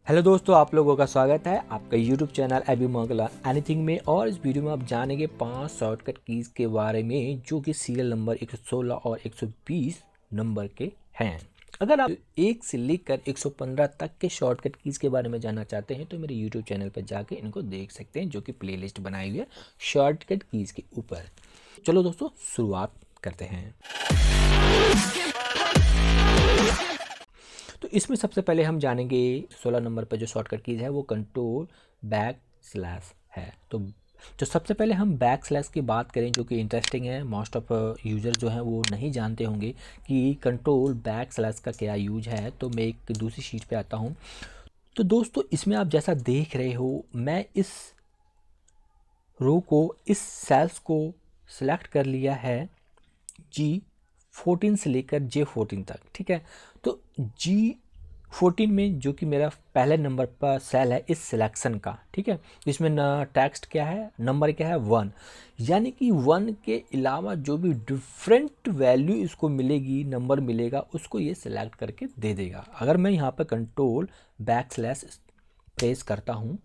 Hello दोस्तों, आप लोगों का स्वागत है आपका यूट्यूब चैनल अभी मंगला एनीथिंग में। और इस वीडियो में आप जानेंगे 5 शॉर्टकट कीज़ के बारे में जो कि सीरियल नंबर 116 और 120 नंबर के हैं। अगर आप 1 से लेकर 115 तक के शॉर्टकट कीज़ के बारे में जानना चाहते हैं तो मेरे यूट्यूब चैनल पर जाके इनको देख सकते हैं, जो कि प्लेलिस्ट बनाई हुई है शॉर्टकट कीज़ के ऊपर। चलो दोस्तों, शुरुआत करते हैं। तो इसमें सबसे पहले हम जानेंगे 16 नंबर पर जो शॉर्टकट कीज है वो कंट्रोल बैक स्लैश है। तो जो सबसे पहले हम बैक स्लैश की बात करें, जो कि इंटरेस्टिंग है, मोस्ट ऑफ यूज़र जो हैं वो नहीं जानते होंगे कि कंट्रोल बैक स्लैश का क्या यूज है। तो मैं एक दूसरी शीट पे आता हूँ। तो दोस्तों, इसमें आप जैसा देख रहे हो, मैं इस रो को, इस सेल्स को सिलेक्ट कर लिया है G14 से लेकर J14 तक। ठीक है, तो G14 में जो कि मेरा पहले नंबर पर सेल है इस सिलेक्शन का, ठीक है, इसमें टेक्स्ट क्या है, नंबर क्या है, 1। यानी कि 1 के अलावा जो भी डिफरेंट वैल्यू इसको मिलेगी, नंबर मिलेगा, उसको ये सिलेक्ट करके दे देगा। अगर मैं यहाँ पर कंट्रोल बैक स्लैश प्रेस करता हूँ,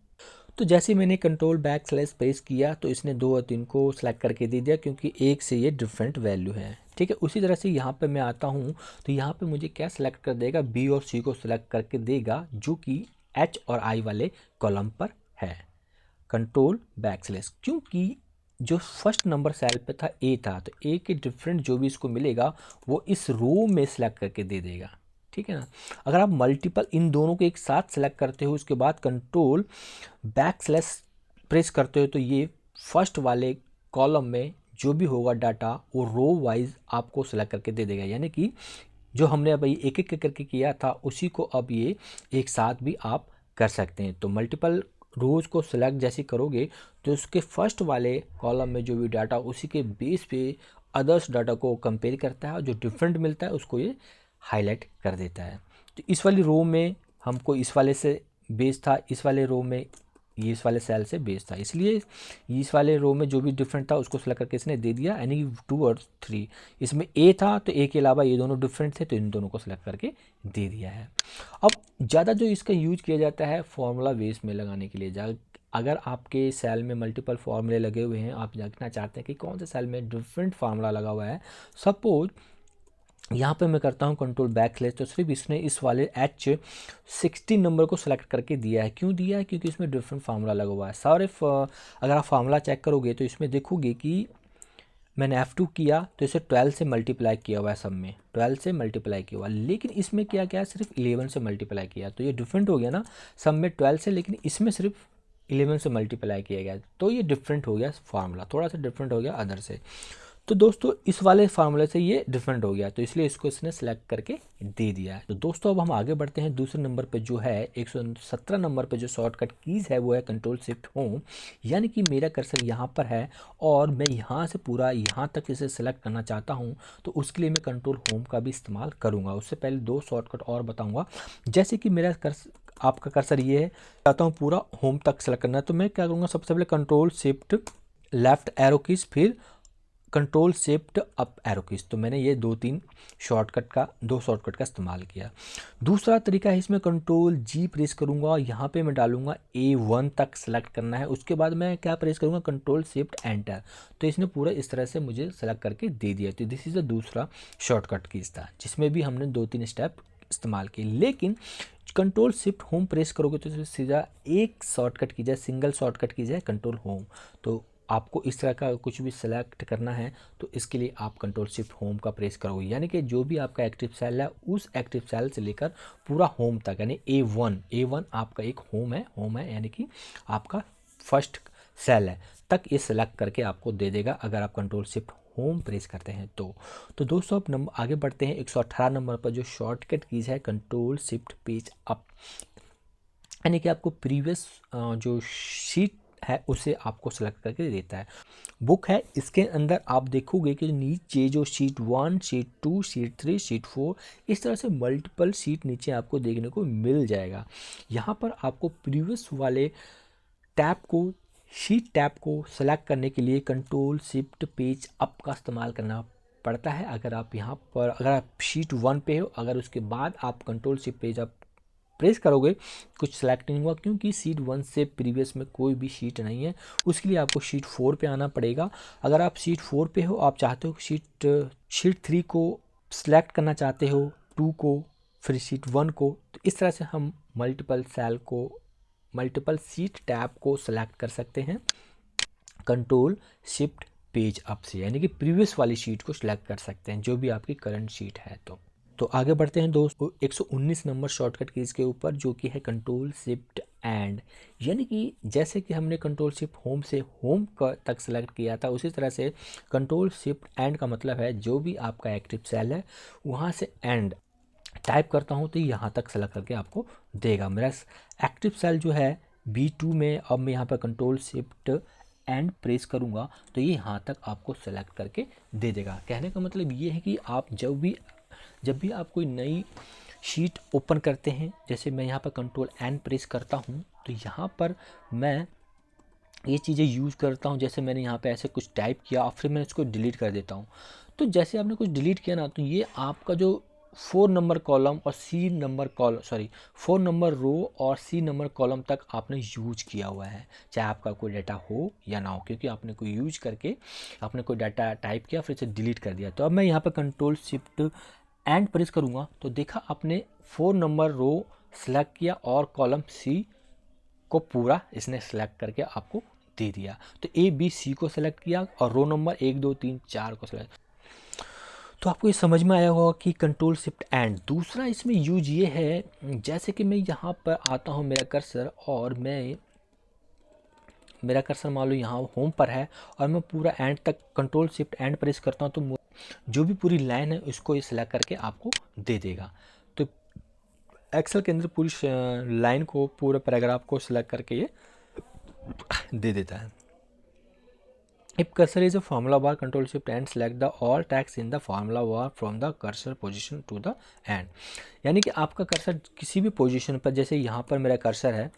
तो जैसे मैंने कंट्रोल बैक स्लैश प्रेस किया तो इसने 2 और 3 को सिलेक्ट करके दे दिया, क्योंकि 1 से ये डिफरेंट वैल्यू है। ठीक है, उसी तरह से यहाँ पे मैं आता हूँ तो यहाँ पे मुझे क्या सिलेक्ट कर देगा, बी और सी को सिलेक्ट करके देगा, जो कि एच और आई वाले कॉलम पर है। कंट्रोल बैक स्लैश, क्योंकि जो फर्स्ट नंबर सेल पे था ए था, तो ए के डिफरेंट जो भी इसको मिलेगा वो इस रो में सिलेक्ट करके दे देगा। ठीक है ना। अगर आप मल्टीपल इन दोनों को एक साथ सेलेक्ट करते हो, उसके बाद कंट्रोल बैक स्लैश प्रेस करते हो, तो ये फर्स्ट वाले कॉलम में जो भी होगा डाटा वो रो वाइज आपको सेलेक्ट करके दे देगा। यानी कि जो हमने अभी एक एक करके किया था उसी को अब ये एक साथ भी आप कर सकते हैं। तो मल्टीपल रोज को सिलेक्ट जैसे करोगे तो उसके फर्स्ट वाले कॉलम में जो भी डाटा, उसी के बेस पे अदर्स डाटा को कंपेयर करता है और जो डिफरेंट मिलता है उसको ये हाईलाइट कर देता है। तो इस वाली रो में हमको इस वाले से बेस था, इस वाले रो में ये इस वाले सेल से बेस था, इसलिए इस वाले रो में जो भी डिफरेंट था उसको सिलेक्ट करके इसने दे दिया। यानी 2 और 3 इसमें ए था, तो ए के अलावा ये दोनों डिफरेंट थे, तो इन दोनों को सिलेक्ट करके दे दिया है। अब ज़्यादा जो इसका यूज किया जाता है फॉर्मूला बेस में लगाने के लिए, अगर आपके सेल में मल्टीपल फार्मूले लगे हुए हैं, आप जानना चाहते हैं कि कौन से सेल में डिफरेंट फार्मूला लगा हुआ है, सपोज यहाँ पे मैं करता हूँ कंट्रोल बैक स्लैश, तो सिर्फ इसने इस वाले H16 नंबर को सिलेक्ट करके दिया है। क्यों दिया है? क्योंकि इसमें डिफरेंट फार्मूला लगा हुआ है। सिर्फ अगर आप फार्मूला चेक करोगे तो इसमें देखोगे कि मैंने F2 किया तो इसे 12 से मल्टीप्लाई किया हुआ है, सब में 12 से मल्टीप्लाई किया हुआ, लेकिन इसमें क्या क्या है, सिर्फ 11 से मल्टीप्लाई किया। तो ये डिफरेंट हो गया ना, सब में 12 से, लेकिन इसमें सिर्फ 11 से मल्टीप्लाई किया गया, तो ये डिफरेंट हो गया फार्मूला, थोड़ा सा डिफरेंट हो गया अदर से। तो दोस्तों इस वाले फार्मूले से ये डिफरेंट हो गया, तो इसलिए इसको इसने सेलेक्ट करके दे दिया है। तो दोस्तों अब हम आगे बढ़ते हैं। दूसरे नंबर पे जो है 117 नंबर पे जो शॉर्टकट कीज़ है वो है कंट्रोल शिफ्ट होम। यानी कि मेरा कर्सर यहाँ पर है और मैं यहाँ से पूरा यहाँ तक इसे सेलेक्ट करना चाहता हूँ, तो उसके लिए मैं कंट्रोल होम का भी इस्तेमाल करूँगा। उससे पहले 2 शॉर्टकट और बताऊँगा। जैसे कि मेरा आपका कर्सर ये है, चाहता हूँ पूरा होम तक सेलेक्ट करना है, तो मैं क्या करूँगा, सबसे पहले control shift left arrow keys, फिर control shift up arrow keys. तो मैंने ये 2 शॉर्टकट का इस्तेमाल किया। दूसरा तरीका है, इसमें कंट्रोल जी प्रेस करूँगा और यहाँ पे मैं डालूंगा A1 तक सेलेक्ट करना है। उसके बाद मैं क्या प्रेस करूँगा, कंट्रोल शिफ्ट एंटर। तो इसने पूरा इस तरह से मुझे सेलेक्ट करके दे दिया। तो दिस इज़ द दूसरा शॉर्टकट कीज था, जिसमें भी हमने 2-3 स्टेप इस्तेमाल किए। लेकिन कंट्रोल शिफ्ट होम प्रेस करोगे तो सीधा एक शॉर्टकट की जाए, सिंगल शॉर्टकट की जाए कंट्रोल होम। तो आपको इस तरह का कुछ भी सेलेक्ट करना है तो इसके लिए आप कंट्रोल शिफ्ट होम का प्रेस करोगे। यानी कि जो भी आपका एक्टिव सेल है उस एक्टिव सेल से लेकर पूरा होम तक, यानी A1 आपका एक होम है, यानी कि आपका फर्स्ट सेल है तक ये सेलेक्ट करके आपको दे देगा, अगर आप कंट्रोल शिफ्ट होम प्रेस करते हैं तो दोस्तों अब नंबर आगे बढ़ते हैं। 118 नंबर पर जो शॉर्टकट कीज है कंट्रोल शिफ्ट पेज अप। यानी कि आपको प्रीवियस जो शीट है उसे आपको सेलेक्ट करके देता है। बुक है, इसके अंदर आप देखोगे कि नीचे जो शीट 1, शीट 2, शीट 3, शीट 4, इस तरह से मल्टीपल शीट नीचे आपको देखने को मिल जाएगा। यहाँ पर आपको प्रीवियस वाले शीट टैब को सेलेक्ट करने के लिए कंट्रोल शिफ्ट पेज अप का इस्तेमाल करना पड़ता है। अगर आप यहाँ पर, अगर आप शीट 1 पे हो, अगर उसके बाद आप control shift page up press करोगे कुछ सेलेक्ट नहीं हुआ, क्योंकि शीट 1 से प्रीवियस में कोई भी शीट नहीं है। उसके लिए आपको शीट 4 पे आना पड़ेगा। अगर आप शीट 4 पे हो, आप चाहते हो शीट 3 को सिलेक्ट करना चाहते हो, 2 को, फिर शीट 1 को, तो इस तरह से हम मल्टीपल शीट टैब को सिलेक्ट कर सकते हैं कंट्रोल शिफ्ट पेज अप से, यानी कि प्रीवियस वाली शीट को सिलेक्ट कर सकते हैं जो भी आपकी करंट शीट है। तो आगे बढ़ते हैं दोस्तों 119 नंबर शॉर्टकट कीज के ऊपर, जो कि है कंट्रोल शिफ्ट एंड। यानी कि जैसे कि हमने कंट्रोल शिफ्ट होम से होम तक सेलेक्ट किया था, उसी तरह से कंट्रोल शिफ्ट एंड का मतलब है जो भी आपका एक्टिव सेल है वहाँ से एंड टाइप करता हूँ तो यहाँ तक सेलेक्ट करके आपको देगा। मेरा एक्टिव सेल जो है B2 में, अब मैं यहाँ पर कंट्रोल शिफ्ट एंड प्रेस करूँगा तो ये यहाँ तक आपको सेलेक्ट करके दे देगा। कहने का मतलब ये है कि आप जब भी आप कोई नई शीट ओपन करते हैं, जैसे मैं यहाँ पर कंट्रोल एंड प्रेस करता हूँ तो यहाँ पर मैं ये चीज़ें यूज़ करता हूँ। जैसे मैंने यहाँ पे ऐसे कुछ टाइप किया और फिर मैं इसको डिलीट कर देता हूँ। तो जैसे आपने कुछ डिलीट किया ना, तो ये आपका जो 4 नंबर कॉलम और 4 नंबर रो और C नंबर कॉलम तक आपने यूज किया हुआ है, चाहे आपका कोई डाटा हो या ना हो, क्योंकि आपने कोई यूज करके आपने कोई डाटा टाइप किया फिर से डिलीट कर दिया। तो अब मैं यहाँ पर कंट्रोल शिफ्ट एंड प्रेस करूँगा तो देखा आपने 4 नंबर रो सेलेक्ट किया और कॉलम C को पूरा इसने सेलेक्ट करके आपको दे दिया। तो ABC को सेलेक्ट किया और रो नंबर 1 2 3 4 को सेलेक्ट। तो आपको ये समझ में आया होगा कि कंट्रोल शिफ्ट एंड। दूसरा इसमें यूज ये है, जैसे कि मैं यहाँ पर आता हूँ मेरा कर्सर और मेरा कर्सर मान लो यहाँ होम पर है और मैं पूरा एंड तक कंट्रोल शिफ्ट एंड प्रेस करता हूँ तो जो भी पूरी लाइन है उसको ये सिलेक्ट करके आपको दे देगा। तो एक्सेल के अंदर पूरी लाइन को, पूरे पैराग्राफ को सिलेक्ट करके ये दे देता है। If cursor is a formula bar, control shift and select the all text in the formula bar from the cursor position to the end। यानी कि आपका कर्सर किसी भी पोजीशन पर, जैसे यहाँ पर मेरा कर्सर है,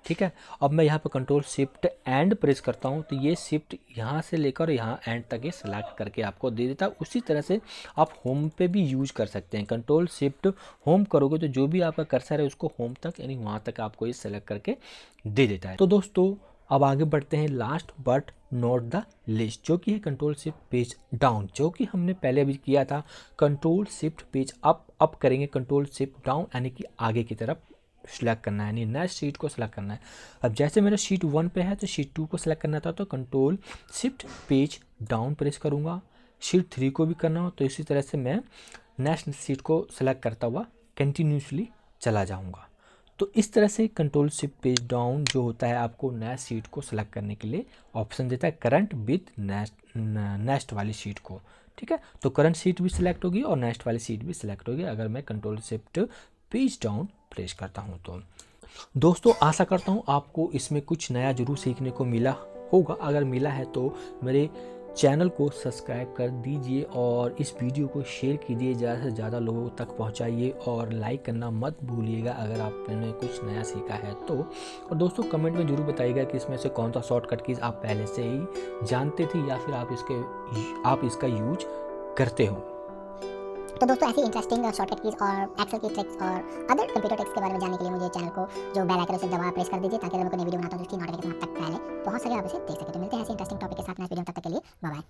ठीक है, अब मैं यहाँ पर कंट्रोल शिफ्ट एंड प्रेस करता हूँ तो ये शिफ्ट यहाँ से लेकर यहाँ एंड तक ये सेलेक्ट करके आपको दे देता है। उसी तरह से आप होम पे भी यूज कर सकते हैं। कंट्रोल शिफ्ट होम करोगे तो जो भी आपका कर्सर है उसको होम तक, यानी वहाँ तक आपको ये सेलेक्ट करके दे देता है। तो दोस्तों अब आगे बढ़ते हैं last but not the list, जो कि है कंट्रोल शिफ्ट पेज डाउन, जो कि हमने पहले अभी किया था। कंट्रोल शिफ्ट पेज अप करेंगे, कंट्रोल शिफ्ट डाउन यानी कि आगे की तरफ सिलेक्ट करना है, यानी नेक्स्ट शीट को सिलेक्ट करना है। अब जैसे मेरा शीट 1 पे है तो शीट 2 को सिलेक्ट करना था, तो control shift page down press करूँगा। शीट 3 को भी करना हो तो इसी तरह से मैं नेक्स्ट शीट को सिलेक्ट करता हुआ कंटिन्यूसली चला जाऊँगा। तो इस तरह से कंट्रोल शिफ्ट पेज डाउन जो होता है आपको नेक्स्ट शीट को सिलेक्ट करने के लिए ऑप्शन देता है, करंट विथ नेक्स्ट वाली शीट को। ठीक है, तो करंट शीट भी सिलेक्ट होगी और नेक्स्ट वाली शीट भी सिलेक्ट होगी अगर मैं control shift page down press करता हूं। तो दोस्तों आशा करता हूं आपको इसमें कुछ नया जरूर सीखने को मिला होगा। अगर मिला है तो मेरे चैनल को सब्सक्राइब कर दीजिए और इस वीडियो को शेयर कीजिए, ज़्यादा से ज़्यादा लोगों तक पहुंचाइए और लाइक करना मत भूलिएगा अगर आपने कुछ नया सीखा है तो। और दोस्तों कमेंट में ज़रूर बताइएगा कि इसमें से कौन सा शॉर्टकट कीज़ आप पहले से ही जानते थे या फिर आप इसका यूज करते हो। तो दोस्तों ऐसी इंटरेस्टिंग शॉर्टकट कीज और एक्सेल की ट्रिक्स और अदर कंप्यूटर ट्रिक्स के बारे में जानने के लिए मुझे चैनल को जो बेल आइकन है उसे दबा प्रेस कर दीजिए ताकि अगर मैं कोई नई वीडियो बनाता हूं तो उसकी नोटिफिकेशन आप तक पहले पहुंच सके, आप इसे देख सके। तो मिलते हैं ऐसे इंटरेस्टिंग टॉपिक के साथ नेक्स्ट वीडियो में, तब तक के लिए बाय बाय।